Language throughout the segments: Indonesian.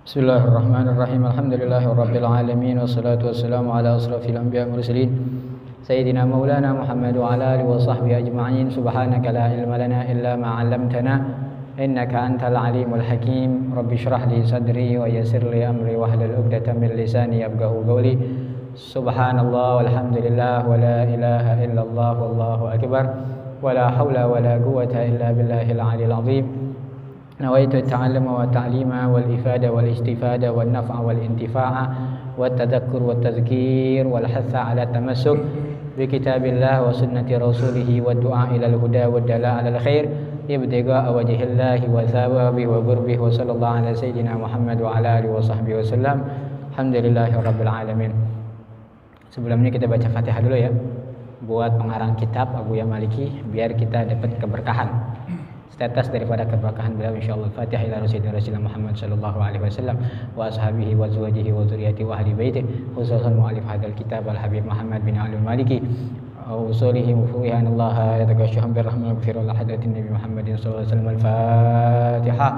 Bismillahirrahmanirrahim. Alhamdulillahirabbil alamin wassalatu wassalamu ala asrafil anbiya'i wal mursalin sayyidina maulana Muhammad wa ala alihi wa sahbihi ajma'in. Subhanaka la ilma lana illa ma 'allamtana innaka antal alimul hakim. Rabbi shrah li sadri wa yassir li amri wahlul 'uqdatam min lisani yafqahu qawli. Subhanallah walhamdulillah wa la ilaha illallah wallahu akbar wa la haula wa la quwwata illa billahil aliyil azim. Nawaitu at-ta'alluma wa ta'lima wal ifada wal istifada wal naf'a wal intifa'a wat tadhakkur wat tadhkir wal hatha ala tamassuk bi kitabillah wa sunnati rasulih wa du'a ila al-huda wa dala ala al-khair ibtigha'a wajhillahi wa thawabihi wa qurbihi wa sallallahu ala sayyidina Muhammad wa ala alihi wa sahbihi wasallam. Alhamdulillahirabbil alamin. Sebelumnya kita baca Fatihah dulu ya, buat pengarang kitab Abu Ya Maliki, biar kita dapat keberkahan, status daripada keberkahan beliau insyaallah. Fatihah ila Rasulullah Muhammad sallallahu alaihi wasallam wa ashabihi wa azwajihi wa dzurriyyatihi wa ahli baiti, khususan muallif hadzal kitab Al Habib Muhammad bin Ali Maliki wa usulihi mufihan Allah yataghashshahum birrahmatil ghafir wa hadratin Nabi Muhammadin sallallahu alaihi wasallam. Al-Fatihah.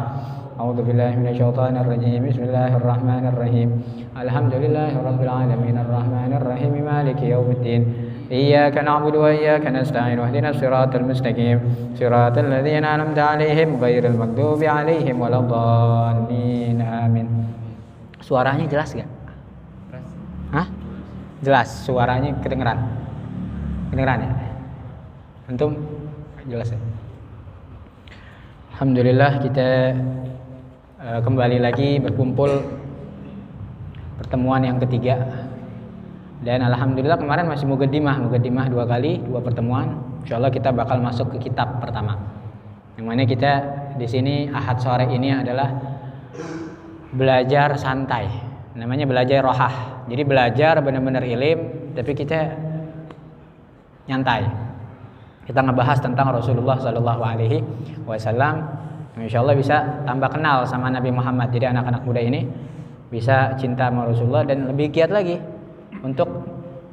A'udzu billahi minasyaitonir rajim. Bismillahirrahmanirrahim. Alhamdulillahirabbil alamin arrahmanir rahim maliki yaumiddin. إياك نعبد وإياك نستعين واهدنا الصراط المستقيم صراط الذين أنعمت عليهم غير المغضوب عليهم ولا الضالين آمين. Suaranya jelas gak? Hah? Jelas, suaranya kedengeran? Kedengeran ya? Antum jelas ya? Alhamdulillah kita kembali lagi berkumpul pertemuan yang ketiga. Dan alhamdulillah kemarin masih muqaddimah 2 kali, 2 pertemuan. Insyaallah kita bakal masuk ke kitab pertama. Yang mana kita di sini Ahad sore ini adalah belajar santai. Namanya belajar rohah. Jadi belajar benar-benar ilim, tapi kita nyantai. Kita ngebahas tentang Rasulullah sallallahu alaihi wasallam. Insyaallah bisa tambah kenal sama Nabi Muhammad. Jadi anak-anak muda ini bisa cinta sama Rasulullah dan lebih giat lagi untuk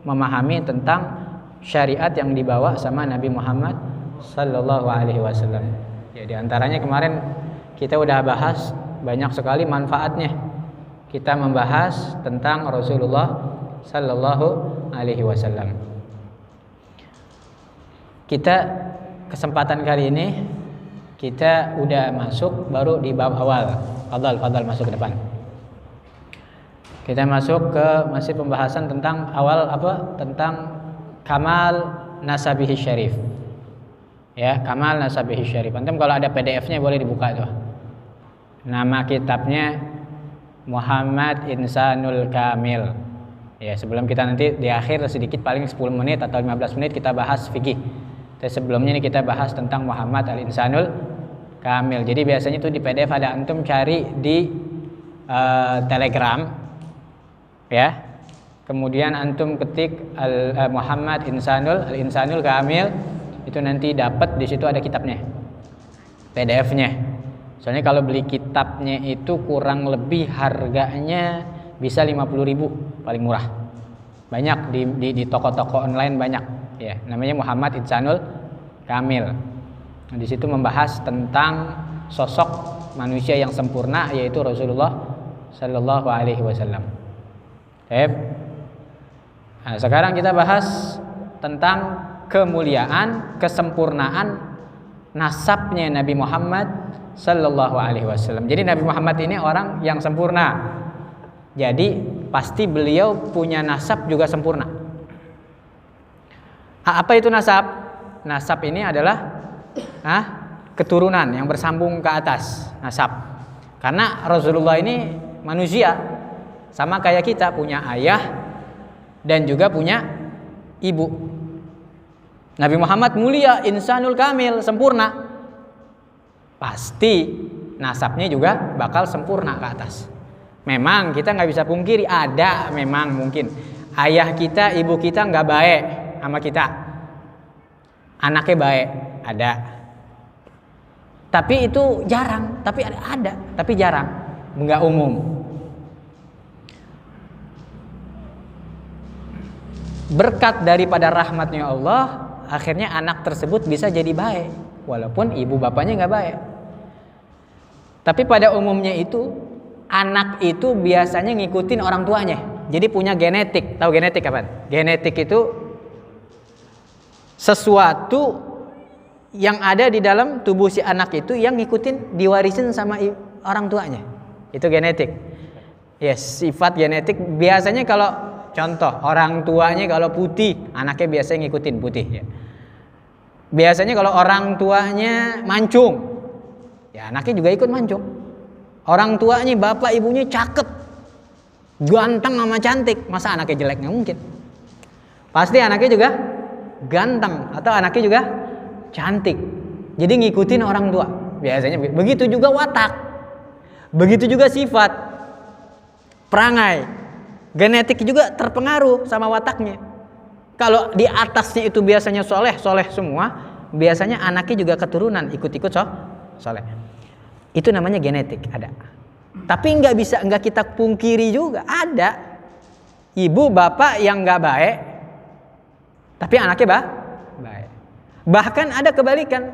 memahami tentang syariat yang dibawa sama Nabi Muhammad sallallahu alaihi wasallam. Ya, di antaranya kemarin kita udah bahas banyak sekali manfaatnya. Kita membahas tentang Rasulullah sallallahu alaihi wasallam. Kita kesempatan kali ini kita udah masuk baru di bab awal. Fadal masuk ke depan. Kita masuk ke masih pembahasan tentang awal tentang kamal nasabihi syarif. Ya, kamal nasabihi syarif. Antum kalau ada PDF-nya boleh dibuka tuh. Nama kitabnya Muhammad Insanul Kamil. Ya, sebelum kita nanti di akhir sedikit paling 10 menit atau 15 menit kita bahas fikih. Tapi sebelumnya ini kita bahas tentang Muhammad Al-Insanul Kamil. Jadi biasanya tuh di PDF ada, antum cari di Telegram. Ya, kemudian antum ketik Muhammad Al-Insanul Kamil, itu nanti dapat di situ ada kitabnya, PDF-nya. Soalnya kalau beli kitabnya itu kurang lebih harganya bisa 50.000 paling murah. Banyak di toko-toko online banyak. Ya, namanya Muhammad Insanul Kamil. Nah, di situ membahas tentang sosok manusia yang sempurna yaitu Rasulullah sallallahu alaihi wasallam. Nah, sekarang kita bahas tentang kemuliaan, kesempurnaan nasabnya Nabi Muhammad sallallahu alaihi wasallam. Jadi Nabi Muhammad ini orang yang sempurna. Jadi pasti beliau punya nasab juga sempurna. Apa itu nasab? Nasab ini adalah keturunan yang bersambung ke atas, nasab. Karena Rasulullah ini manusia, sama kayak kita, punya ayah dan juga punya ibu. Nabi Muhammad mulia, Insanul Kamil, sempurna. Pasti nasabnya juga bakal sempurna ke atas. Memang kita nggak bisa pungkiri, ada memang mungkin ayah kita, ibu kita nggak baik sama kita, anaknya baik, ada. Tapi itu jarang, tapi ada, tapi jarang, nggak umum. Berkat daripada rahmatnya Allah, akhirnya anak tersebut bisa jadi baik walaupun ibu bapaknya nggak baik. Tapi pada umumnya itu anak itu biasanya ngikutin orang tuanya. Jadi punya genetik. Tahu genetik apa? Genetik itu sesuatu yang ada di dalam tubuh si anak itu yang ngikutin, diwarisin sama orang tuanya. Itu genetik. Yes, sifat genetik. Biasanya kalau contoh orang tuanya kalau putih, anaknya biasanya ngikutin putih ya. Biasanya kalau orang tuanya mancung, ya anaknya juga ikut mancung. Orang tuanya, bapak ibunya cakep, ganteng sama cantik, masa anaknya jelek? Nggak mungkin. Pasti anaknya juga ganteng atau anaknya juga cantik. Jadi ngikutin orang tua. Biasanya begitu juga watak. Begitu juga sifat, perangai. Genetik juga terpengaruh sama wataknya. Kalau di atasnya itu biasanya soleh semua, biasanya anaknya juga keturunan ikut-ikut soleh. Itu namanya genetik, ada. Tapi nggak kita pungkiri juga, ada ibu bapak yang nggak baik, tapi anaknya baik. Bahkan ada kebalikan,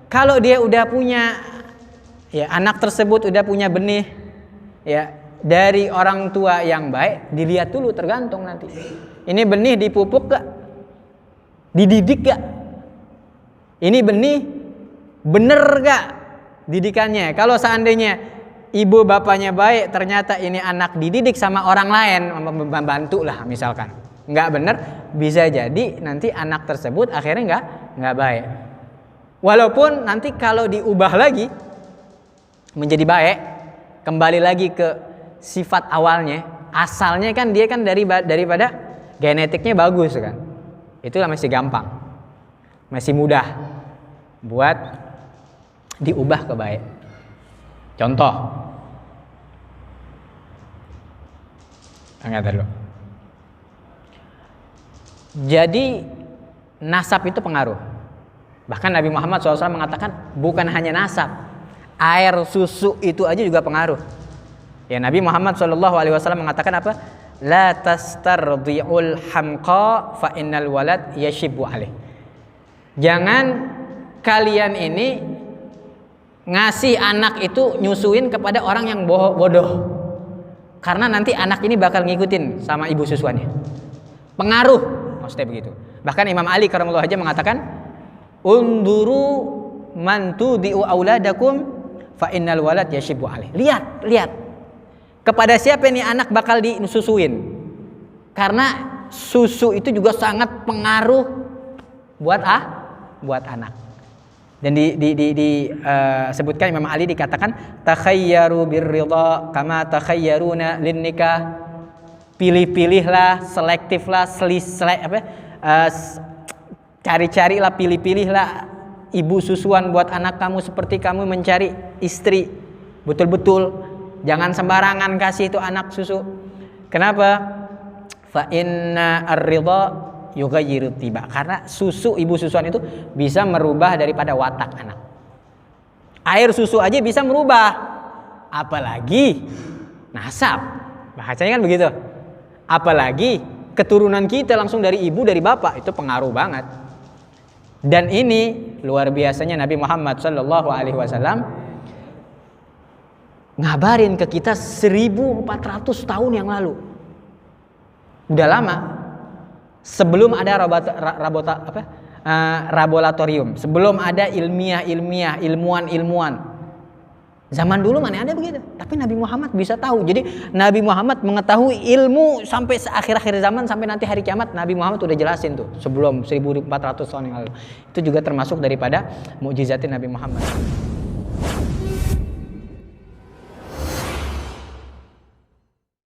kalau dia udah punya, ya anak tersebut udah punya benih, ya dari orang tua yang baik, dilihat dulu, tergantung nanti. Ini benih dipupuk gak? Dididik gak? Ini benih bener gak didikannya? Kalau seandainya ibu bapaknya baik, ternyata ini anak dididik sama orang lain, membantu lah misalkan, nggak bener, bisa jadi nanti anak tersebut akhirnya nggak baik. Walaupun nanti kalau diubah lagi menjadi baik, kembali lagi ke sifat awalnya, asalnya kan dia kan daripada genetiknya bagus kan, itulah masih gampang, masih mudah buat diubah ke baik. Contoh, ingat dulu. Jadi nasab itu pengaruh. Bahkan Nabi Muhammad SAW mengatakan bukan hanya nasab, air susu itu aja juga pengaruh. Ya, Nabi Muhammad SAW mengatakan apa? La tastardi'ul hamqa fa innal walad yashibbu alaih. Jangan kalian ini ngasih anak itu nyusuin kepada orang yang bodoh, karena nanti anak ini bakal ngikutin sama ibu susuannya. Pengaruh, maksudnya begitu. Bahkan Imam Ali karamullah aja mengatakan, unduru man tudi'u auladakum fa innal walad yashibbu alaih. Lihat kepada siapa ini anak bakal disusuin, karena susu itu juga sangat pengaruh buat anak. Dan disebutkan Imam Ali dikatakan takhayyaru birridha kama takhayyaruna lin nikah. Pilih-pilihlah, selektiflah, cari-carilah, pilih-pilihlah ibu susuan buat anak kamu seperti kamu mencari istri. Betul-betul jangan sembarangan kasih itu anak susu. Kenapa? Fa inna ar-ridha yughayyiru tiba, karena susu ibu susuan itu bisa merubah daripada watak anak. Air susu aja bisa merubah, apalagi nasab. Bahasanya kan begitu. Apalagi keturunan kita langsung dari ibu, dari bapak, itu pengaruh banget. Dan ini luar biasanya Nabi Muhammad SAW ngabarin ke kita 1400 tahun yang lalu. Udah lama. Sebelum ada laboratorium, sebelum ada ilmuwan. Zaman dulu mana ada begitu, tapi Nabi Muhammad bisa tahu. Jadi Nabi Muhammad mengetahui ilmu sampai akhir zaman, sampai nanti hari kiamat. Nabi Muhammad udah jelasin tuh sebelum 1400 tahun yang lalu. Itu juga termasuk daripada mukjizatnya Nabi Muhammad.